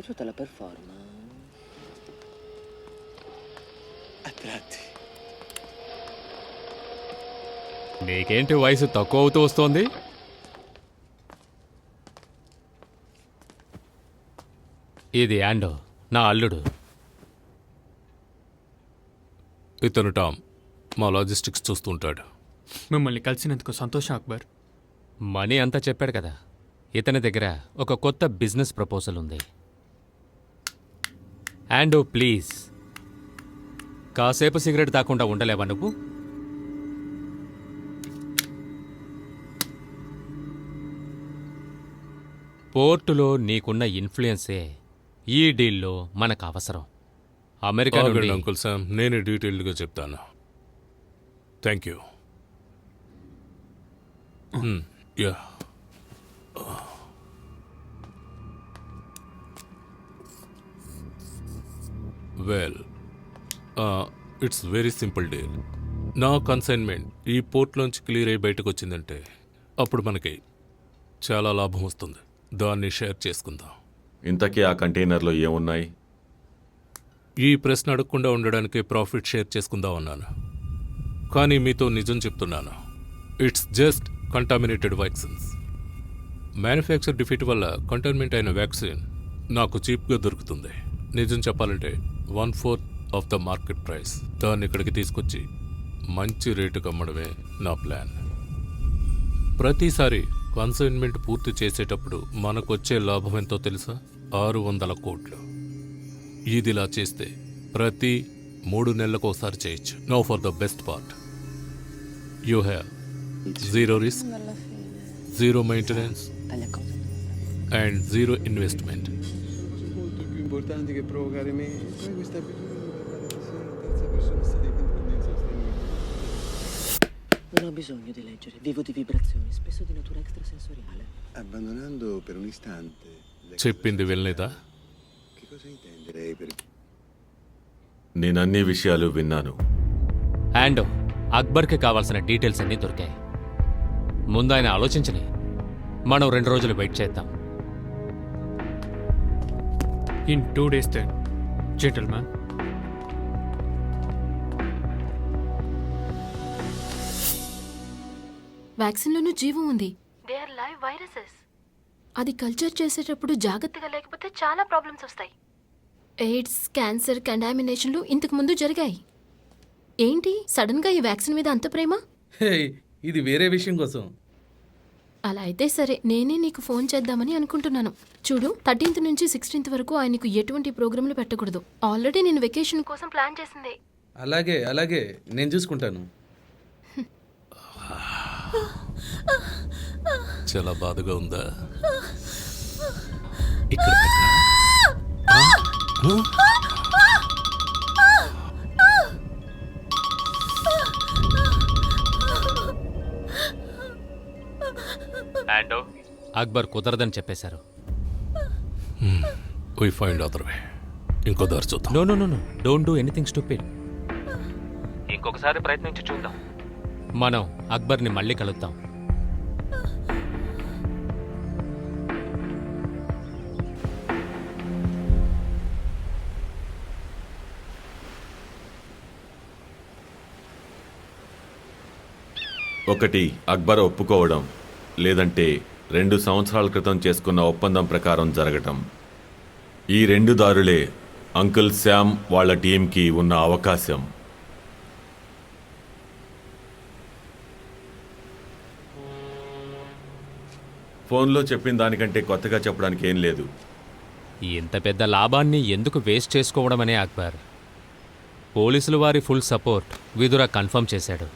piaciuta la performance? A tratti. నీకేంటి వయసు తక్కువ అవుతూ వస్తోంది? ఇది యాండో, నా అల్లుడు. ఇతను టామ్, మా లాజిస్టిక్స్ చూస్తుంటాడు. మిమ్మల్ని కలిసినందుకు సంతోషం అక్బర్. మనీ అంతా చెప్పాడు కదా. ఇతని దగ్గర ఒక కొత్త బిజినెస్ ప్రపోజల్ ఉంది. యాండో ప్లీజ్, కాసేపు సిగరెట్ తాకుండా ఉండలేవా నువ్వు? పోర్టులో నీకున్న ఇన్ఫ్లుయెన్సే ఈ డీల్లో మనకు అవసరం. అమెరికా నుండి అంకుల్ శామ్, నేనే డీటెయిల్డ్గా చెప్తాను. Thank you. Yeah, well, it's very simple deal. నా కన్సైన్మెంట్ ఈ పోర్ట్లోంచి క్లియర్ అయ్యి బయటకు వచ్చిందంటే అప్పుడు మనకి చాలా లాభం వస్తుంది. దాన్ని షేర్ చేసుకుందాం. ఇంతకీ ఆ కంటైనర్లో ఏమున్నాయి? ఈ ప్రశ్న అడగకుండా ఉండడానికి ప్రాఫిట్ షేర్ చేసుకుందాం అన్నాను, కానీ మీతో నిజం చెప్తున్నాను. It's just contaminated vaccines. Manufacture defeat వల్ల కంటామినేట్ అయిన వ్యాక్సిన్ నాకు చీప్గా దొరుకుతుంది. నిజం చెప్పాలంటే 1/4 ఆఫ్ ద మార్కెట్ ప్రైస్. దాన్ని ఇక్కడికి తీసుకొచ్చి మంచి రేటుకు అమ్మడమే నా ప్లాన్. ప్రతిసారి కన్సైన్మెంట్ పూర్తి చేసేటప్పుడు మనకొచ్చే లాభం ఎంతో తెలుసా? 600 కోట్లు. ఇదిలా చేస్తే ప్రతి 3 నెలలకోసారి చేయొచ్చు. Now for the best part, you have zero risk, zero maintenance and zero investment. Molto più importante che provocare me. E poi questa abitudine di parlare così alla terza persona sta diventando insostenibile. Non ho bisogno di leggere, vivo di vibrazioni, spesso di natura extrasensoriale. Abbandonando per un istante le చెప్పింది వినలేదా? Che cosa intende lei per... నేనన్ని విషయాలు విన్నాను. యాండో, అక్బర్కి కావాల్సిన details అన్నీ దొరికాయి. ముందు ఆయన ఆలోచించని, మనం 2 రోజులు వెయిట్ చేద్దాం. In 2 days then, gentlemen. వ్యాక్సిన్లోనూ జీవం ఉంది. They are live viruses. అది కల్చర్ చేసేటప్పుడు జాగ్రత్తగా లేకపోతే చాలా ప్రాబ్లమ్స్ వస్తాయి. ఎయిడ్స్, క్యాన్సర్, కంటామినేషన్లు ఇంతకు ముందు జరిగాయి. ఏంటి సడన్గా ఈ వ్యాక్సిన్ మీద అంత ప్రేమ? ఇది వేరే విషయం కోసం. అలా అయితే సరే, నేనే నీకు ఫోన్ చేద్దామని అనుకుంటున్నాను. చూడు, 13th నుంచి 16th వరకు ఆయనకు ఎటువంటి ప్రోగ్రాంలు పెట్టకూడదు. ఆల్రెడీ నేను వెకేషన్ కోసం ప్లాన్ చేసిందే. అలాగే అలాగే, నేను చూసుకుంటాను. చాలా బాధగా ఉందా? ఇక్కడ యాండో, అక్బర్ కుదరదని చెప్పేశారు. We find other way. ఇంకో దారి చూద్దాం. No no no no, don't do anything stupid. ఇంకొకసారి ప్రయత్నించి చూద్దాం. మనం అక్బర్ని మళ్ళీ కలుద్దాం. ఒకటి అక్బర్ ఒప్పుకోవడం, లేదంటే 2 సంవత్సరాల క్రితం చేసుకున్న ఒప్పందం ప్రకారం జరగటం. ఈ 2 దారులే అంకుల్ శామ్ వాళ్ళ టీంకి ఉన్న అవకాశం. ఫోన్లో చెప్పిన దానికంటే కొత్తగా చెప్పడానికి ఏం లేదు. ఇంత పెద్ద లాభాన్ని ఎందుకు వేస్ట్ చేసుకోవడమనే అక్బర్. పోలీసులు వారి ఫుల్ సపోర్ట్ విదురా కన్ఫర్మ్ చేశాడు.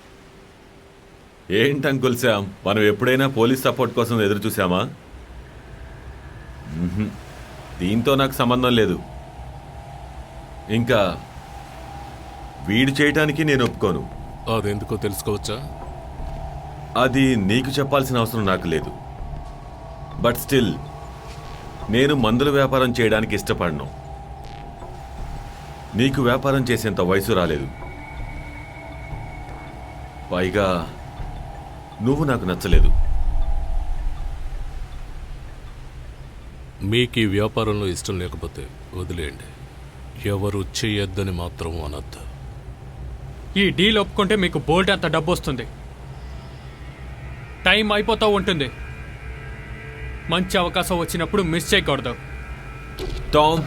ఏంటి అంకుల్ శామ్, మనం ఎప్పుడైనా పోలీస్ సపోర్ట్ కోసం ఎదురు చూసామా? దీంతో నాకు సంబంధం లేదు. ఇంకా వీడు చేయటానికి నేను ఒప్పుకోను. అదెందుకో తెలుసుకోవచ్చా? అది నీకు చెప్పాల్సిన అవసరం నాకు లేదు. బట్ స్టిల్, నేను మందుల వ్యాపారం చేయడానికి ఇష్టపడను. నీకు వ్యాపారం చేసేంత వయసు రాలేదు. పైగా నువ్వు నాకు నచ్చలేదు. మీకు ఈ వ్యాపారంలో ఇష్టం లేకపోతే వదిలేయండి. ఎవరు చేయొద్దని మాత్రం అనొద్దు. ఈ డీల్ ఒప్పుకుంటే మీకు బోల్ట్ అంత డబ్బు వస్తుంది. టైం అయిపోతూ ఉంటుంది. మంచి అవకాశం వచ్చినప్పుడు మిస్ చేయకూడదు. టామ్,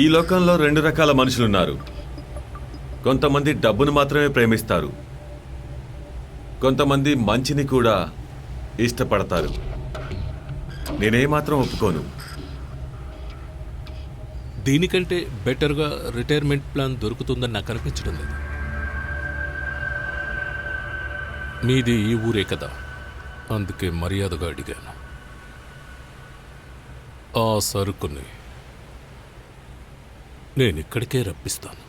ఈ లోకంలో 2 రకాల మనుషులున్నారు. కొంతమంది డబ్బును మాత్రమే ప్రేమిస్తారు, కొంతమంది మంచిని కూడా ఇష్టపడతారు. నేనేమాత్రం ఒప్పుకోను. దీనికంటే బెటర్గా రిటైర్మెంట్ ప్లాన్ దొరుకుతుందని నాకు అనిపించడం లేదు. మీది ఈ ఊరే కదా, అందుకే మర్యాదగా అడిగాను. ఆ సరుకుని నేను ఇక్కడికే రప్పిస్తాను.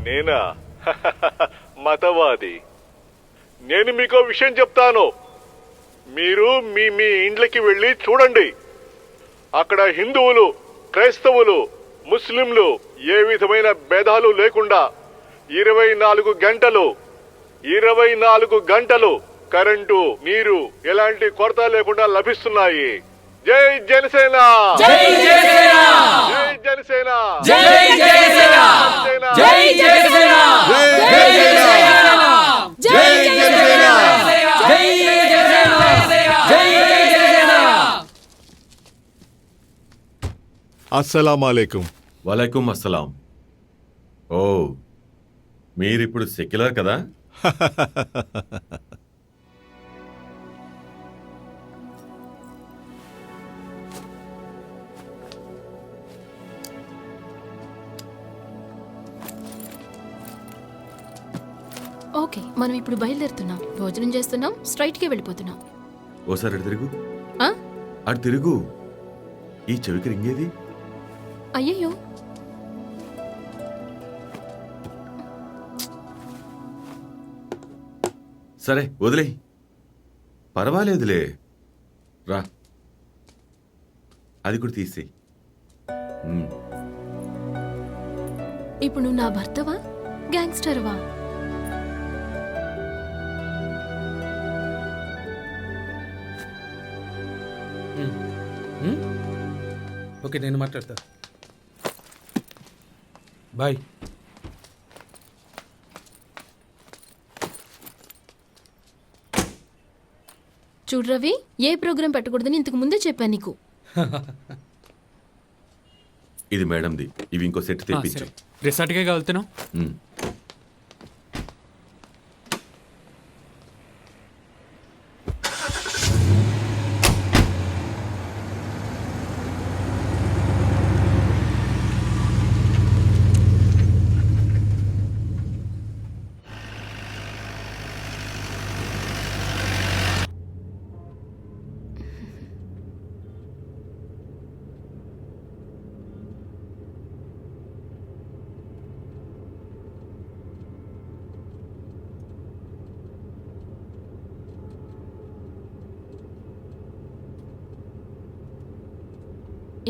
నేనా? మతవాది. నేను మీకో విషయం చెప్తాను. మీరు మీ మీ ఇండ్లకి వెళ్ళి చూడండి. అక్కడ హిందువులు, క్రైస్తవులు, ముస్లింలు ఏ విధమైన భేదాలు లేకుండా 24 గంటలు కరెంటు, నీరు ఎలాంటి కొరత లేకుండా లభిస్తున్నాయి. జై జనసేన! జై జనసేన! జై జనసేన! జై జనసేన! జై జనసేన! జై జనసేన! జై జనసేన! జై జనసేన! జై జనసేన! అస్సలాముఅలైకుం. వలైకుం అస్సలాం. ఓ, మీరిప్పుడు సెక్యులర్ కదా? ఓకే, మనం ఇప్పుడు బయలుదేరుతున్నాం. భోజనం చేస్తున్నాం, స్ట్రైట్కే వెళ్ళిపోతున్నాం. ఓసారి అటు తిరుగు. ఆ? అటు తిరుగు. ఈ చెవికి రింగేది? అయ్యయ్యో, సరే వదిలే, పర్వాలేదులే. రా, అది కూడా తీసేయి. ఇప్పుడు నువ్వు నా భర్తవా, గ్యాంగ్స్టర్వా? ఓకే, నేను మాట్లాడతా. బాయ్. చూడు రవి, ఏ ప్రోగ్రాం పెట్టకూడదని ఇంతకు ముందే చెప్పాను నీకు. ఇది మేడంది. ఇవి ఇంకో సెట్ తెప్పించు. రిసార్ట్కే వెళ్తున్నాం.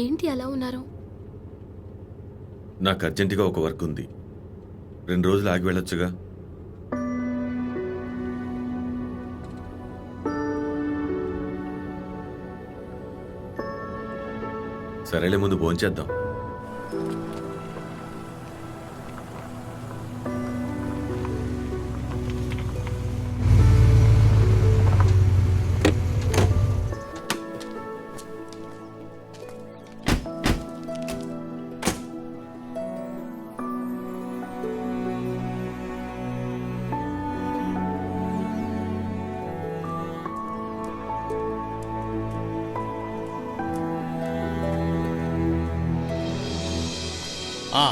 ఏంటి అలా ఉన్నారు? నాకు అర్జెంటుగా ఒక వర్క్ ఉంది. 2 రోజులు ఆగి వెళ్ళొచ్చుగా? సరేలే, ముందు భోంచేద్దాం. ఆ